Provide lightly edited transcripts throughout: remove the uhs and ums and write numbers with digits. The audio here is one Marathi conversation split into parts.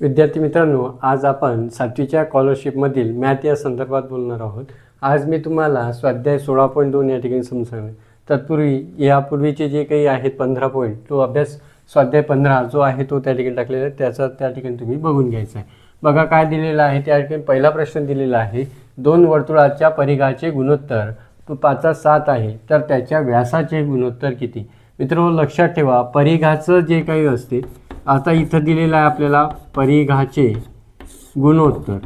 विद्यार्थी मित्रांनो, आज आपण 7वीच्या स्कॉलरशिपमधील मॅथ या संदर्भात बोलणार आहोत। आज मी तुम्हाला स्वाध्याय 16.2 या ठिकाणी समजावणार। तत्पूर्वी यापूर्वीचे जे काही आहेत 15 पॉईंट तो अभ्यास स्वाध्याय 15 जो आहे तो त्या ठिकाणी टाकलेला आहे, त्याचा त्या ठिकाणी तुम्ही बघून घ्यायचा आहे। बघा काय दिलेला आहे, त्या ठिकाणी पहिला प्रश्न दिलेला आहे, दोन वर्तुळाच्या परिघाचे गुणोत्तर तो 5/7 आहे, तर त्याच्या व्यासाचे गुणोत्तर किती। मित्रांनो लक्षात ठेवा, परिघाचं जे काही असते, आता इथं दिलेलं आहे आपल्याला परिघाचे गुणोत्तर,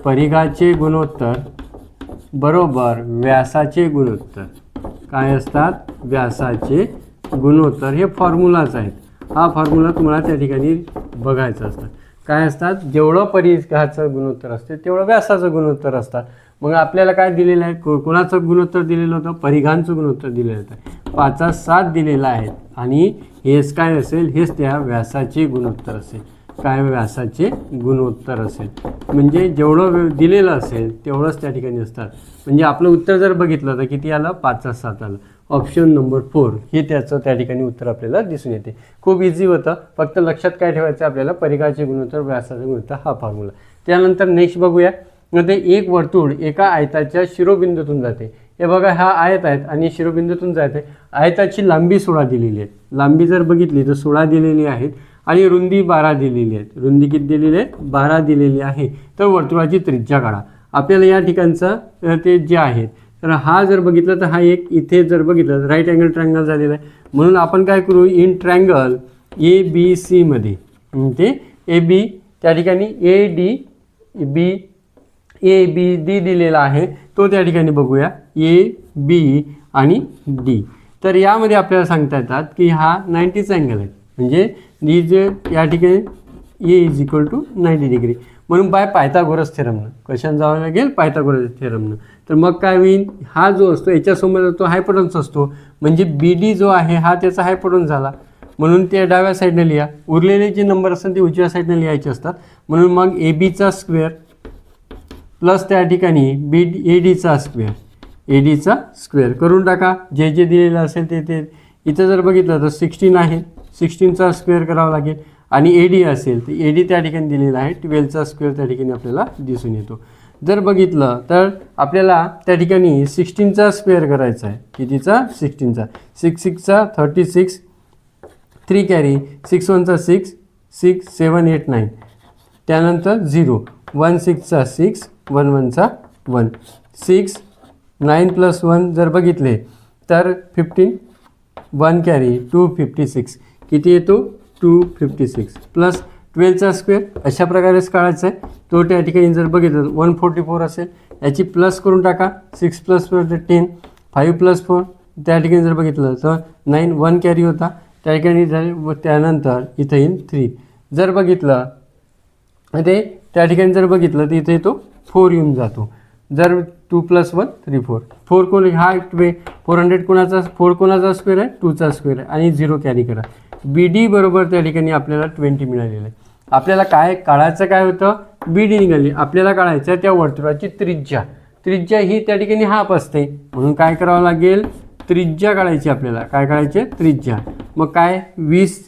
परिघाचे गुणोत्तर बरोबर व्यासाचे गुणोत्तर काय असतात, व्यासाचे गुणोत्तर हे फॉर्म्युलाच आहेत। हा फॉर्म्युला तुम्हाला त्या ठिकाणी बघायचा असतात। काय असतात, जेवढं परिघाचं गुणोत्तर असते तेवढं व्यासाचं गुणोत्तर असतात। मग आपल्याला काय दिलेलं आहे, कोणाचं गुणोत्तर दिलेलं होतं, परिघांचं गुणोत्तर दिलेलं होतं, 5/7 दिलेलं आहे आणि हेच काय असेल, हेच त्या व्यासाचे गुणोत्तर असेल। काय व्यासाचे गुणोत्तर असेल म्हणजे जेवढं दिलेलं असेल तेवढंच त्या ठिकाणी असतात। म्हणजे आपलं उत्तर जर बघितलं तर किती आलं, 5/7 आलं। ऑप्शन नंबर 4 हे त्याचं त्या ठिकाणी उत्तर आपल्याला दिसून येते। खूप इझी होतं, फक्त लक्षात काय ठेवायचं आपल्याला, परिघाचे गुणोत्तर व्यासाचे गुणोत्तर हा फॉर्म्युला। त्यानंतर नेक्स्ट बघूया, मध्ये एक वर्तुळ एका आयताच्या शिरोबिंदूतून जाते। हे बघा, हा आयत आहेत आणि शिरोबिंदूतून जाते। आयताची लांबी 16 दिलेली आहे, लांबी जर बघितली तर 16 दिलेली आहेत आणि रुंदी 12 दिलेली आहे। रुंदी किती दिलेली आहे, 12 दिलेली आहे। तर वर्तुळाची त्रिज्या काढा। आपल्याला या ठिकाणचं ते जे आहे, तर हा जर बघितलं तर हा एक इथे जर बघितलं तर राईट अँगल ट्रायंगल झालेला आहे। म्हणून आपण काय करू, इन ट्रायंगल ABC मध्ये ते AB त्या ठिकाणी ABD दिलेला आहे, तो त्या ठिकाणी बघूया AB आणि D। तर यामध्ये आपल्याला सांगता येतात की हा 90चा अँगल आहे, म्हणजे डी जे या ठिकाणी A = 90 डिग्री। म्हणून बाय पायथागोरस थेरमनं कशानं जावं लागेल, पायथागोरस थेरमनं। तर मग काय होईल, हा जो असतो याच्यासमोर तो हायपोटेन्यूस असतो, म्हणजे BD जो आहे हा त्याचा हायपोटेन्यूस झाला। म्हणून ते डाव्या साईडने लिहा, उरलेले जे नंबर असतात ते उजव्या साईडने लिहायचे असतात। म्हणून मग ABचा स्क्वेअर प्लस त्या ठिकाणी ADचा स्क्वेअर करून टाका। जे जे दिलेलं असेल ते इथं जर बघितलं तर 16 आहे, 16चा स्क्वेअर करावा लागेल आणि AD असेल तर AD त्या ठिकाणी दिलेला आहे, 12चा स्क्वेअर त्या ठिकाणी आपल्याला दिसून येतो। जर बघितलं तर आपल्याला त्या ठिकाणी 16चा स्क्वेअर करायचा आहे, कितीचा, 16चा, 6 6 36, 3 कॅरी, 6 1 6, 6 7 8 9, त्यानंतर 0, 1 6 6, 1 1 1, 6 9 + 1 जर बघितले तर 15, 1 कॅरी, 256, किती येतो, 256 प्लस 12चा स्क्वेअर अशा प्रकारेच काढायचा आहे। तो त्या ठिकाणी जर बघितलं 144 असेल, याची प्लस करून टाका, 6 + 4 10, 5 + 4 त्या ठिकाणी जर बघितलं तर 9, 1 कॅरी होता त्या ठिकाणी झाले, व त्यानंतर इथं येईल 3। जर बघितलं ते त्या ठिकाणी जर बघितलं तर इथे तो 4 येऊन जातो। जर 2 + 1 3 4, 4 कोण हा 400 कोणाचा, 4 कोणाचा स्क्वेअर आहे, 2चा स्क्वेअर आहे आणि 0 कॅरी करा। BD बरोबर त्या ठिकाणी आपल्याला 20 मिळालेलं आहे। आपल्याला काय काढायचं, काय होतं, BD निघाली। आपल्याला काढायचं त्या वर्तुळाची त्रिज्या ही त्या ठिकाणी हाफ असते, म्हणून काय करावं लागेल, त्रिज्या काढायची आपल्याला। काय काढायचे, त्रिज्या। मग काय 20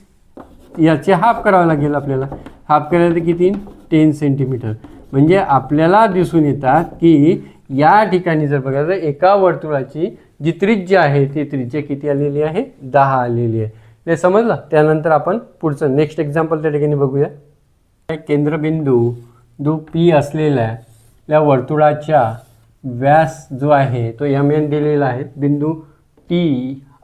याचे हाफ करावं लागेल आपल्याला। हाफ केलं तर किती, 10 सेंटीमीटर। म्हणजे आपल्याला दिसून येतात की या ठिकाणी जर बघायचं एका वर्तुळाची जी त्रिज्या आहे ती त्रिज्या किती आलेली आहे, 10 आलेली आहे। हे समजलं। त्यानंतर आपण पुढचं नेक्स्ट एक्झाम्पल त्या ठिकाणी बघूया। केंद्रबिंदू P असलेल्या या वर्तुळाच्या व्यास जो आहे तो MN दिलेला आहे। बिंदू T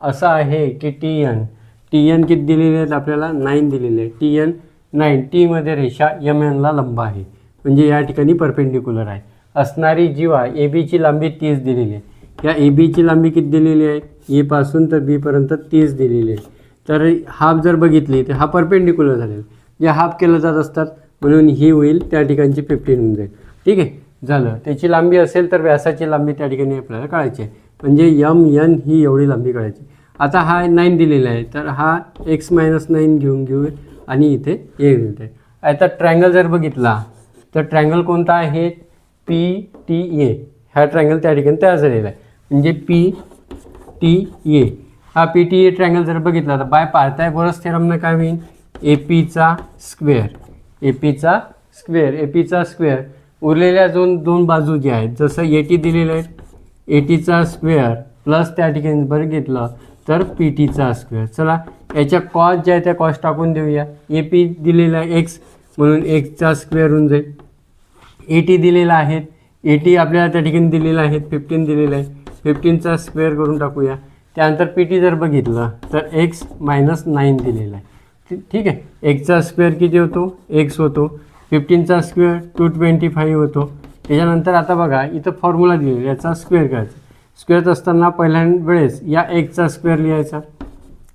असा आहे की TN किती दिलेले आहेत आपल्याला, 9 दिलेले आहे। TN 9, T मध्ये रेषा MN लंब आहे, म्हणजे या ठिकाणी परपेंडिक्युलर आहे। असणारी जीवा ABची लांबी 30 दिलेली आहे। या ABची लांबी किती दिलेली आहे, A पासून तर B पर्यंत 30 दिलेली आहे। तर हाफ जर बघितली तर हा परपेंडिक्युलर झालेला, जे हाफ केलं जात असतात, म्हणून ही होईल त्या ठिकाणची 15 होऊन जाईल। ठीक आहे, झालं। त्याची लांबी असेल तर व्यासाची लांबी त्या ठिकाणी आपल्याला काढायची आहे, म्हणजे MN ही एवढी लांबी काढायची। आता हा 9 दिलेला आहे, तर हा x - 9 घेऊ आणि इथे A मिळते। आता ट्रायंगल जर बघितला तर ट्रायंगल कोणता आहे, PTA, हा ट्रायंगल त्या ठिकाणी तयार झालेला आहे, म्हणजे PTA। हा PTA ट्रायंगल जर बघितला तर बाय पायथागोरस थेरमनं काय होईल, APचा स्क्वेअर ए पीचा स्क्वेअर उरलेल्या दोन बाजू ज्या आहेत, जसं 80 दिलेलं आहे, 80चा स्क्वेअर प्लस त्या ठिकाणी बरं घेतलं तर पी टीचा स्क्वेअर. चला याच्या कॉस्ट ज्या आहे त्या कॉस्ट टाकून देऊया. ए पी दिलेला आहे एक्स, म्हणून एक्सचा स्क्वेअर होऊन जाईल. 80 दिलेला आहे, 80 आपल्याला त्या ठिकाणी दिलेलं आहे, 15 दिलेलं आहे, 15चा स्क्वेअर करून टाकूया. त्यानंतर पी टी जर बघितलं तर एक्स मायनस 9 दिलेला आहे. ठीक आहे, एक्सचा स्क्वेअर किती होतो, एक्स होतो, 15चा स्क्वेअर 225 होतो. त्याच्यानंतर आता बघा इथं फॉर्म्युला दिलेला, याचा स्क्वेअर करायचा. स्क्वेअर असताना पहिल्या वेळेस या एक्सचा स्क्वेअर लिहायचा,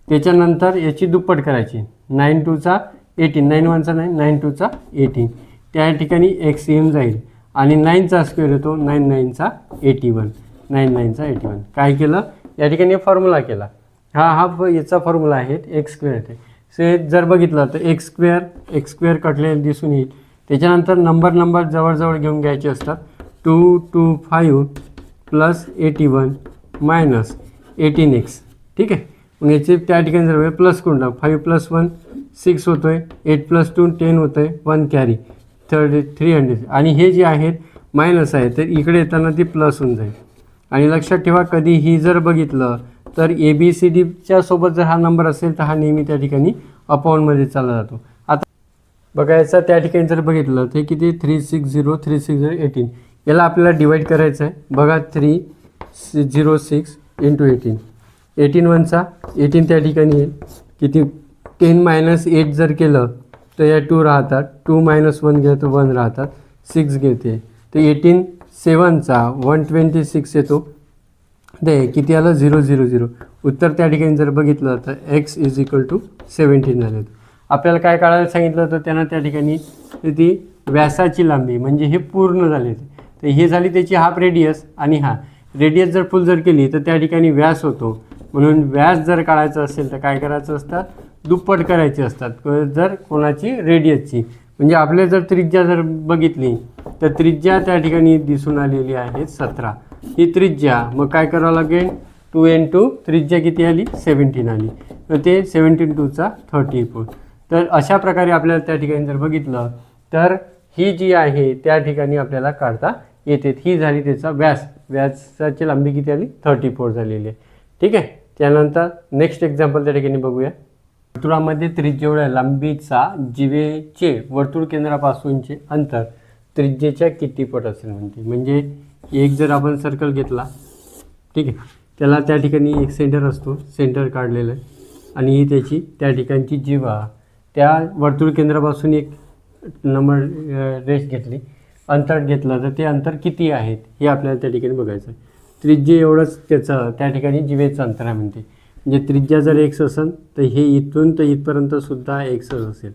त्याच्यानंतर याची दुप्पट करायची. 9 2चा 18, 9 1चा 9, 9 2चा 18, त्या ठिकाणी एक्स येऊन जाईल आणि 9चा स्क्वेअर येतो, 9 9चा 81, 9 9चा 81. काय केलं या ठिकाणी फॉर्म्युला केला. हा याचा फॉर्म्युला आहे, एक्स स्क्वेअर आहे. से जर बघितलं तर एक्स स्क्वेअर कटलेलं दिसून येईल. त्याच्यानंतर नंबर जवळजवळ घेऊन घ्यायचे असतात. 225 प्लस 81 मायनस 18x. ठीक आहे, मग याचे त्या ठिकाणी जर प्लस करून टाक. 5 + 1 6 होतो आहे, 8 + 2 10 होतं आहे, 1 कॅरी 300. आणि हे जे आहेत मायनस आहे तर इकडे येताना ती प्लस होऊन जाईल. आणि लक्षात ठेवा कधीही जर बघितलं तर ए बी सी डीच्या सोबत जर हा नंबर असेल तर हा नेहमी त्या ठिकाणी अपॉनमध्ये चालला जातो. आता बघायचा त्या ठिकाणी जर बघितलं तर किती 360 18, याला आपल्याला डिवाईड करायचं आहे. बघा 306 × 18, 18 1चा 18 त्या ठिकाणी येईल किती 10 - 8 जर केलं तर या 2 राहतात, 2 - 1 गेलं तर 1 राहतात, 6 घेते तर 18 7चा 126 येतो. ते किती आलं 000. उत्तर त्या ठिकाणी जर बघितलं तर x = 17 झाले. आपल्याला काय काढायला सांगितलं होतं त्यांना त्या ठिकाणी ती व्यासाची लांबी, म्हणजे हे पूर्ण झाले. तर हे झाली त्याची हाफ रेडियस, आणि हा रेडियस जर फुल जर केली तर त्या ठिकाणी व्यास होतो. म्हणून व्यास जर काढायचं असेल तर काय करायचं असतात, दुप्पट करायचे असतात जर कोणाची रेडियसची. म्हणजे आपले जर त्रिज्या जर बघितली तर त्रिज्या त्या ठिकाणी दिसून आलेली आहे 17, ही त्रिज्या. मग काय करावं लागेल, 2 × 2 त्रिज्या किती आली 17 आली, तर ते 17 2चा 34. तर अशा प्रकारे आपल्याला त्या ठिकाणी जर बघितलं तर ही जी आहे त्या ठिकाणी आपल्याला काढता येते. ही झाली त्याचा व्यासाची लांबी किती आली 34 झालेली आहे. ठीक आहे, त्यानंतर नेक्स्ट एक्झाम्पल त्या ठिकाणी बघूया. वर्तुळामध्ये त्रिज्येएवढ्या लांबीचा जीवेचे वर्तुळ केंद्रापासूनचे अंतर त्रिज्येच्या किती पट असेल म्हणते. म्हणजे एक जर आपण सर्कल घेतला, ठीक आहे, त्याला त्या ठिकाणी एक सेंटर असतो, सेंटर काढलेलं आहे, आणि ही त्याची त्या ठिकाणची जीवा त्या वर्तुळ केंद्रापासून एक नंबर रेष घेतली, अंतर घेतलं तर ते अंतर किती आहेत हे आपल्याला त्या ठिकाणी बघायचं आहे. त्रिज्या एवढंच त्याचं त्या ठिकाणी जीवेचं अंतर आहे म्हणते. म्हणजे त्रिज्या जर x असेल तर हे इथून तर इथपर्यंतसुद्धा xच असेल.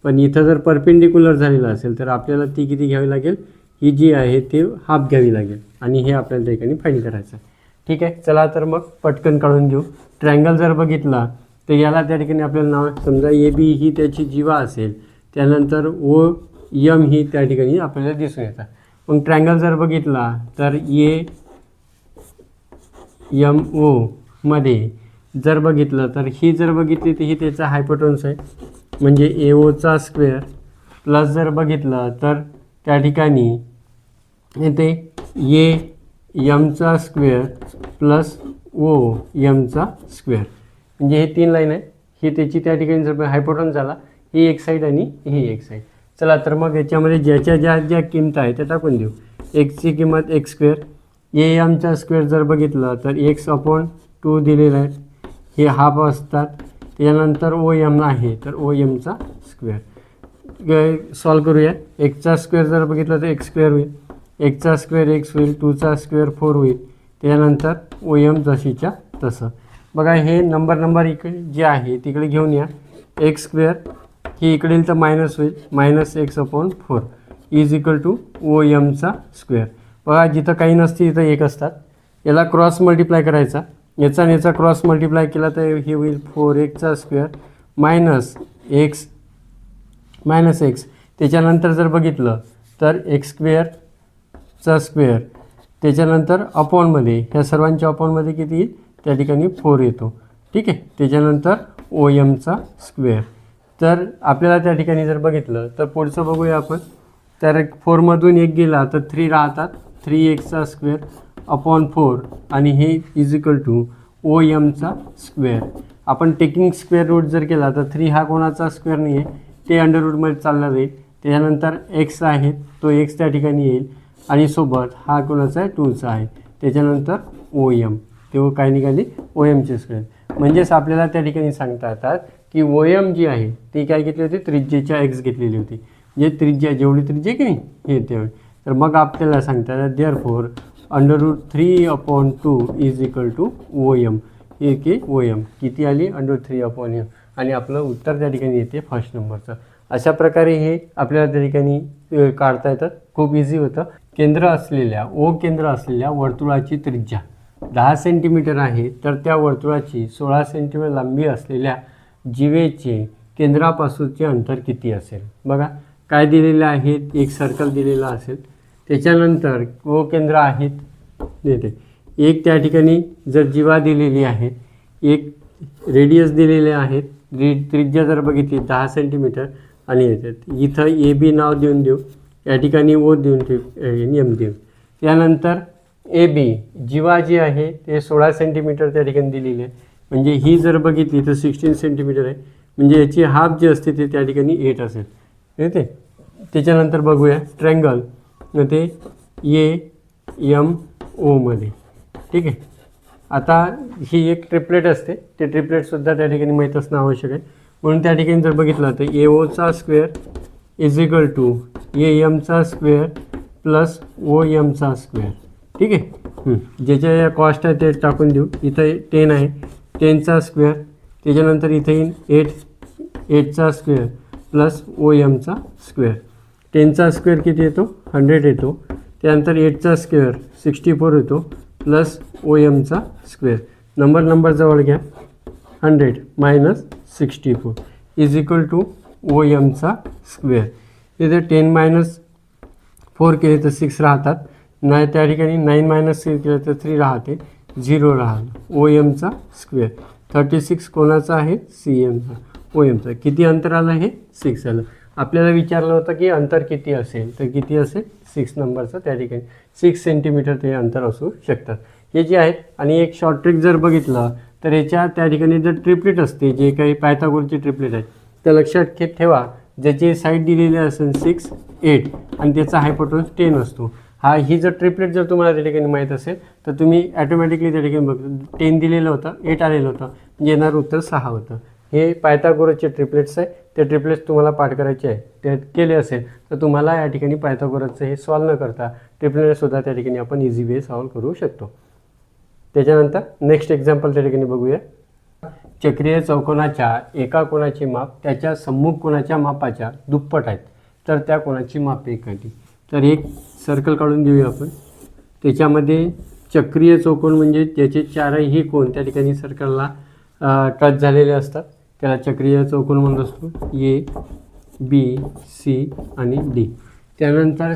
पण इथं जर परपेंडिक्युलर झालेलं असेल तर आपल्याला ती किती घ्यावी लागेल, ही जी आहे ती हाफ घ्यावी लागेल, आणि हे आपल्याला त्या ठिकाणी फाईंड करायचं आहे. ठीक आहे, चला तर मग पटकन काढून घेऊ. ट्रायंगल जर बघितला तर याला त्या ठिकाणी आपल्याला नाव समजा ए बी ही त्याची जीवा असेल, त्यानंतर ओ एम ही त्या ठिकाणी आपल्याला दिसून येतात. मग ट्रायंगल जर बघितला तर ए एम ओ मध्ये जर बघितलं तर ही जर बघितली तर ही त्याचा हायपोटेन्यूस आहे, म्हणजे ए ओचा स्क्वेअर, प्लस जर बघितलं तर त्या ठिकाणी येते ए एमचा स्क्वेअर प्लस ओ एमचा स्क्वेअर. म्हणजे हे 3 लाईन आहे, ही त्याची त्या ठिकाणी जर हायपोटेन्यूस झाला, ही एक साईड आणि ही एक साईड. चला तर मग याच्यामध्ये ज्या किमती आहेत त्या टाकून देऊ. एक्सची किंमत x², ए एमचा स्क्वेअर जर बघितलं तर x/2 दिलेला आहे, हे हाफ असतात. त्यानंतर ओ एम आहे तर ओ एमचा स्क्वेअर सॉल्व करूया. एक्सचा स्क्वेअर जर बघितलं तर x² होईल, एक्सचा स्क्वेअर x होईल, 2चा स्क्वेअर 4 होईल. त्यानंतर ओ एम जशीच्या तसं. बघा हे नंबर इकडे जे आहे तिकडे घेऊन या. x² ही इकडे येईल तर मायनस होईल, -x/4 = ओ एमचा स्क्वेअर. बघा जिथं काही नसते तिथं 1 असतात. याला क्रॉस मल्टिप्लाय करायचा, याचा आणि याचा क्रॉस मल्टिप्लाय केला तर हे होईल 4x² -x. त्याच्यानंतर जर बघितलं तर x² स्क्वेअर, त्याच्यानंतर अपॉनमध्ये ह्या सर्वांच्या अपॉनमध्ये किती येईल त्या ठिकाणी 4 येतो. ठीक आहे, त्याच्यानंतर ओ एमचा स्क्वेअर. तर आपल्याला त्या ठिकाणी जर बघितलं तर पुढचं बघूया आपण. तर 4मधून 1 गेला तर 3 राहतात, 3x स्क्वेअर अपॉन 4 आणि हे इज इक्वल टू OMचा स्क्वेअर. आपण टेकिंग स्क्वेअर रूट जर केला तर 3 हा कोणाचा स्क्वेअर नाही आहे, ते अंडर रूटमध्ये चालला जाईल. त्याच्यानंतर x आहे तो x त्या ठिकाणी येईल आणि सोबत हा कोणाचा आहे 2चा आहे. त्याच्यानंतर OM तेव्हा काय निघाली OMचे स्क्वेअर. म्हणजेच आपल्याला त्या ठिकाणी सांगता येतात की OM जी आहे ती काय घेतली होती, त्रिज्येच्या x घेतलेली होती. म्हणजे त्रिज्या जेवढी त्रिज्या की नाही हे तेवढी. तर मग आपल्याला सांगता येतात therefore √3/2 is equal to OM. हे की OM किती आली √3/m आणि आपलं उत्तर त्या ठिकाणी येते फर्स्ट नंबरचं. अशा प्रकारे हे आपल्याला त्या ठिकाणी काढता येतं. खूप इझी होतं. केंद्र असलेल्या केंद्र असलेल्या वर्तुळाची त्रिज्या 10 सेंटीमीटर आहे, तर त्या वर्तुळाची 16 सेंटीमीटर लांबी असलेल्या जीवेचे केंद्रापासूनचे अंतर किती असेल. बघा काय दिलेलं आहे, एक सर्कल दिलेला असेल, त्याच्यानंतर केंद्र आहेत देते, एक त्या ठिकाणी जर जीवा दिलेली आहे, एक रेडियस दिलेले आहेत, त्रिज्या जर बघितली 10 सेंटीमीटर आणि येतात इथं AB नाव देऊन देऊ, या ठिकाणी O देऊन ठेवू, M देऊ. त्यानंतर AB जीवा जी आहे ते 16 सेंटीमीटर त्या ठिकाणी दिलेली आहे. म्हणजे ही जर बघितली तर 16 सेंटीमीटर आहे, म्हणजे याची हाफ जी असते ते त्या ठिकाणी 8 असेल. येते. त्याच्यानंतर बघूया ट्रँगल ते AMO मध्ये. ठीक आहे. आता ही एक ट्रिपलेट असते, ते ट्रिपलेटसुद्धा त्या ठिकाणी माहीत असणं आवश्यक आहे. म्हणून त्या ठिकाणी जर बघितलं तर AOचा स्क्वेअर इज इक्वल टू AMचा स्क्वेअर प्लस OMचा स्क्वेअर. ठीक आहे. ज्याच्या या कॉस्ट आहे ते टाकून देऊ. इथं 10 आहे, 10चा स्क्वेअर. त्याच्यानंतर इथे येईल 8चा स्क्वेअर प्लस OMचा स्क्वेअर. 10चा स्क्वेअर किती येतो 100 येतो. त्यानंतर 8चा स्क्वेअर 64 येतो प्लस OMचा स्क्वेअर. नंबर जवळ घ्या, 100 मायनस 64 इज इक्वल टू OMचा स्क्वेअर. इथे 10 मायनस 4 केले तर 6 राहतात, नाही त्या ठिकाणी 9 मायनस 6 केलं तर 3 राहते, 0 राहतो. OMचा स्क्वेअर. 36 कोणाचा आहे CMचा. OMचा किती अंतर आलं हे 6 आलं. आपल्याला विचारलं होतं की अंतर किती असेल, तर किती असेल 6 नंबरचं त्या ठिकाणी 6 सेंटीमीटर ते अंतर असू शकतात हे जे आहेत. आणि एक शॉर्ट ट्रिक जर बघितलं तर याच्या त्या ठिकाणी जर ट्रिपलेट असते, जे काही पायथागोरसची ट्रिपलेट आहे, तर लक्षात ठेवा ज्याची साईड दिलेली असेल 6, 8 आणि त्याचा हायपोटेन्यूस 10 असतो. ही जर ट्रिपलेट जर तुम्हाला त्या ठिकाणी माहीत असेल तर तुम्ही ॲटोमॅटिकली त्या ठिकाणी बघ 10 दिलेलं होतं, 8 आलेलं होतं, म्हणजे येणारं उत्तर 6 होतं. हे पायथागोरसचे ट्रिपलेट्स आहे. ते ट्रिपलेट्स तुम्हाला पाठ करायचे आहे, ते केले असेल तर तुम्हाला या ठिकाणी पायथागोरसचं हे सॉल्व न करता ट्रिपलेटसुद्धा त्या ठिकाणी आपण इझी वे सॉल्व करू शकतो. त्याच्यानंतर नेक्स्ट एक्झाम्पल त्या ठिकाणी बघूया. चक्रीय चौकोनाच्या एका कोणाचे माप त्याच्या सम्मुख कोणाच्या मापाच्या दुप्पट आहेत, तर त्या कोणाची मापे कधी. तर एक सर्कल काढून घेऊया आपण. त्याच्यामध्ये चक्रीय चौकोन म्हणजे त्याचे चारही कोण त्या ठिकाणी सर्कलला टच झालेले असतात, त्याला चक्रीय चौकोन म्हणत असतो. A, B, C आणि D. त्यानंतर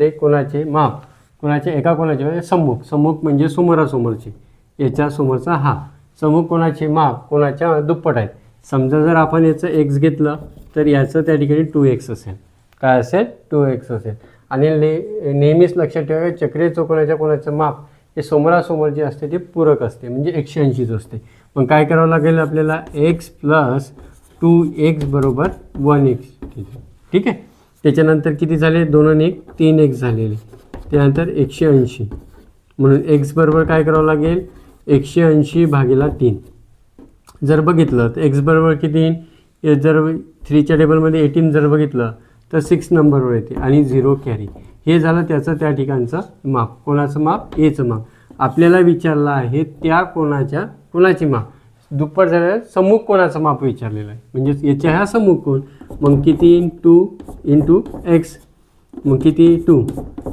ते कोणाचे माप, कोणाचे एका कोणाचे म्हणजे सम्मुख म्हणजे समोरासमोरचे, याच्या समोरचा हा सम्मुख कोणाचे माप कोणाच्या दुप्पट आहेत. समजा जर आपण याचं x घेतलं तर याचं त्या ठिकाणी 2x असेल. काय असेल 2x असेल. आणि नेहमीच लक्षात ठेवा चक्रीय चौकोनाच्या कोणाचं माप हे समोरासमोर जे असते ते पूरक असते, म्हणजे 180च असते. मग काय करावं लागेल आपल्याला, x प्लस 2x बरोबर 1x. ठीक आहे. त्याच्यानंतर किती झाले 2 आणि 1 3x झालेले. त्यानंतर 180 म्हणून x बरोबर काय करावं लागेल 180 भागिले 3. जर बघितलं तर x बरोबर किती येईल, जर 3च्या टेबलमध्ये 18 जर बघितलं तर 6 नंबरवर येते आणि 0 कॅरी. हे झालं त्याचं त्या ठिकाणचं माप. कोणाचं माप, एचं माप. आपल्याला विचारलं आहे त्या कोणाची माप दुप्पट झालेलं सम्मुख कोणाचं माप विचारलेलं आहे, म्हणजे याच्या ह्या सम्मुख कोण. मग किती 2 इंटू x, मग किती 2.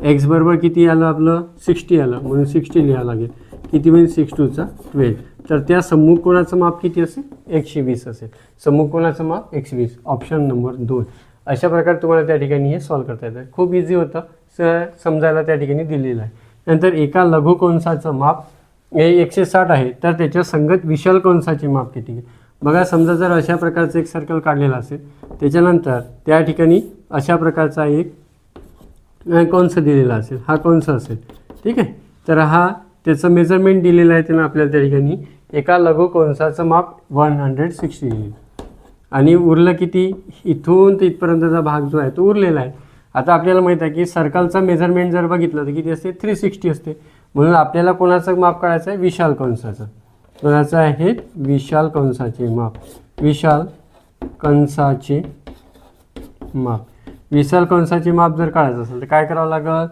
x बरोबर किती आलं आपलं 60 आलं, म्हणून 60 लिहावं लागेल. किती म्हणजे 6 2 12. तर त्या सम्मुख कोणाचं माप किती असेल 120 असेल. सम्मुख कोणाचं माप 120. Option number 2. अशा प्रकारे तुम्हाला त्या ठिकाणी हे सॉल्व करता येतं. खूप इझी होतं, समजायला त्या ठिकाणी दिलेलं आहे. नंतर एका लघुकोनसाचं माप हे 160 आहे, तर त्याच्या संगत विशाल कोनसाचे माप किती. बघा समजा जर अशा प्रकारचं एक सर्कल काढलेलं असेल, त्याच्यानंतर त्या ठिकाणी अशा प्रकारचा एक कंस दिलेला असेल, हा कंस असेल, ठीक आहे. तर हा त्याचं मेजरमेंट दिलेलं आहे त्यानं आपल्याला त्या ठिकाणी एका लघु कंसाचं माप 160 येईल आणि उरलं किती, इथून ते इथपर्यंतचा भाग जो आहे तो उरलेला आहे. आता आपल्याला माहीत आहे की सर्कलचं मेजरमेंट जर बघितलं तर किती असते, 360 असते. म्हणून आपल्याला कोणाचं माप काढायचं आहे, विशाल कंसाचं. कोणाचं आहे, विशाल कंसाचे माप. विशाल कंसाचे माप. विशाल कंसाचे माप जर काढायचं असेल तर काय करावं लागेल,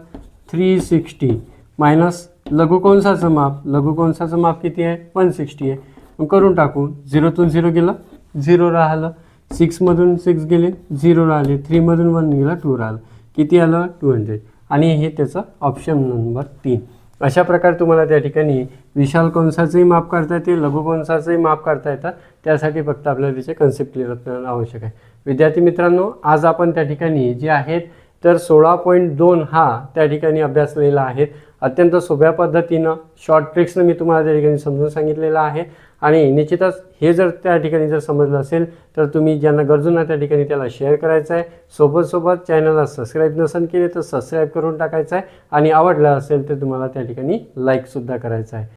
360 मायनस लघु कंसाचं माप. लघु कंसाचं माप किती आहे, 160 आहे. मग करून टाकू. 0तून 0 गेलं, 0 राहिलं. 6मधून 6 गेले, 0 राहिले. 3मधून 1 गेलं, 2 राहिलं. किती आलं, 200. आणि हे त्याचं ऑप्शन नंबर 3. अशा प्रकारे तुम्हाला त्या ठिकाणी विशाल कंसाचंही माप काढता येते, लघु कंसाचंही माप काढता येतं. त्यासाठी फक्त आपल्याला त्याचे कन्सेप्ट क्लिअर असणं आवश्यक आहे. विद्यार्थी मित्रांनो, आज आपण त्या ठिकाणी जे आहेत तर 16.2 हा त्या ठिकाणी अभ्यासलेला आहे. अत्यंत सोप्या पद्धतीनं शॉर्ट ट्रिक्सनं मी तुम्हाला त्या ठिकाणी समजून सांगितलेलं आहे. आणि निश्चितच हे जर त्या ठिकाणी जर समजलं असेल तर तुम्ही ज्यांना गरजूंना त्या ठिकाणी त्याला शेअर करायचं आहे. सोबत चॅनलला सबस्क्राईब नसेल केले तर सबस्क्राईब करून टाकायचं आहे. आणि आवडलं असेल तर तुम्हाला त्या ठिकाणी लाईकसुद्धा करायचं आहे.